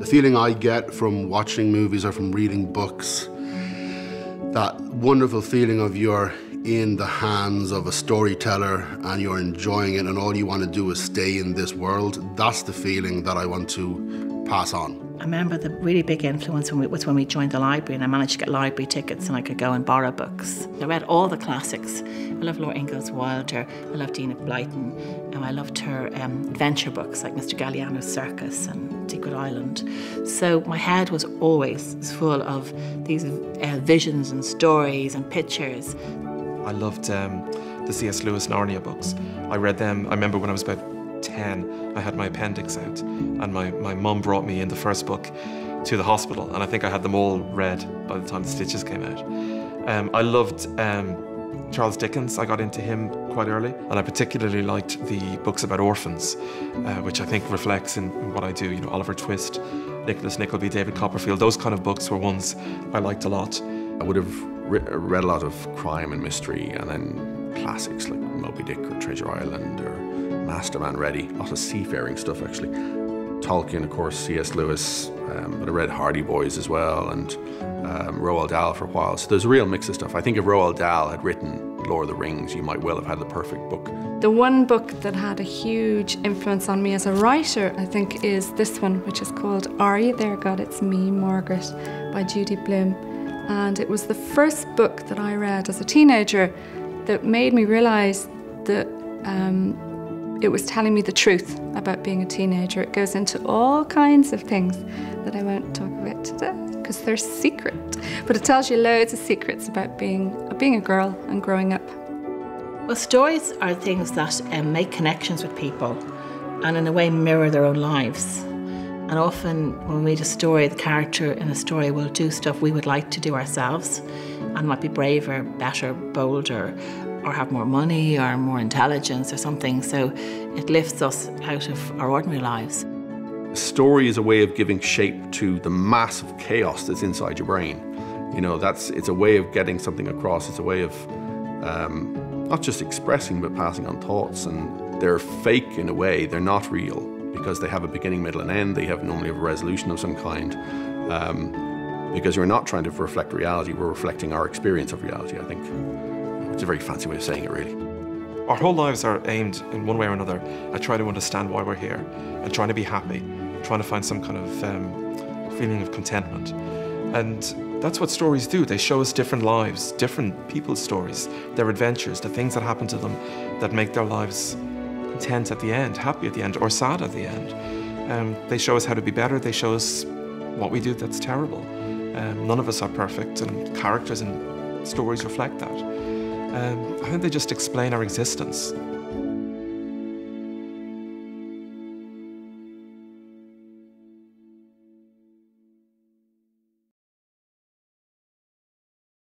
The feeling I get from watching movies or from reading books, that wonderful feeling of you're in the hands of a storyteller and you're enjoying it and all you want to do is stay in this world, that's the feeling that I want to pass on. I remember the really big influence was when we joined the library and I managed to get library tickets and I could go and borrow books. I read all the classics. I love Laura Ingalls Wilder, I loved Enid Blyton, and I loved her adventure books like Mr. Galliano's Circus and Secret Island. So my head was always full of these visions and stories and pictures. I loved the C.S. Lewis Narnia books. I read them, I remember when I was about 10, I had my appendix out and my mum brought me in the first book to the hospital and I think I had them all read by the time the stitches came out. I loved Charles Dickens. I got into him quite early and I particularly liked the books about orphans, which I think reflects in what I do. You know, Oliver Twist, Nicholas Nickleby, David Copperfield, those kind of books were ones I liked a lot. I would have read a lot of crime and mystery and then classics like Moby Dick or Treasure Island or Masterman Ready, a lot of seafaring stuff actually. Tolkien, of course, C.S. Lewis, but I read Hardy Boys as well and Roald Dahl for a while. So there's a real mix of stuff. I think if Roald Dahl had written Lord of the Rings, you might well have had the perfect book. The one book that had a huge influence on me as a writer, I think, is this one, which is called Are You There, God? It's Me, Margaret, by Judy Blume. And it was the first book that I read as a teenager that made me realise that it was telling me the truth about being a teenager. It goes into all kinds of things that I won't talk about today because they're secret. But it tells you loads of secrets about being a girl and growing up. Well, stories are things that make connections with people and in a way mirror their own lives. And often when we read a story, the character in a story will do stuff we would like to do ourselves and might be braver, better, bolder, or have more money or more intelligence or something. So it lifts us out of our ordinary lives. A story is a way of giving shape to the massive chaos that's inside your brain. You know, it's a way of getting something across. It's a way of not just expressing, but passing on thoughts. And they're fake in a way. They're not real because they have a beginning, middle, and end. They normally have a resolution of some kind. Because we're not trying to reflect reality, we're reflecting our experience of reality, I think. It's a very fancy way of saying it, really. Our whole lives are aimed, in one way or another, at trying to understand why we're here and trying to be happy, trying to find some kind of feeling of contentment. And that's what stories do. They show us different lives, different people's stories, their adventures, the things that happen to them that make their lives content at the end, happy at the end, or sad at the end. They show us how to be better. They show us what we do that's terrible. None of us are perfect, and characters and stories reflect that. I think they just explain our existence.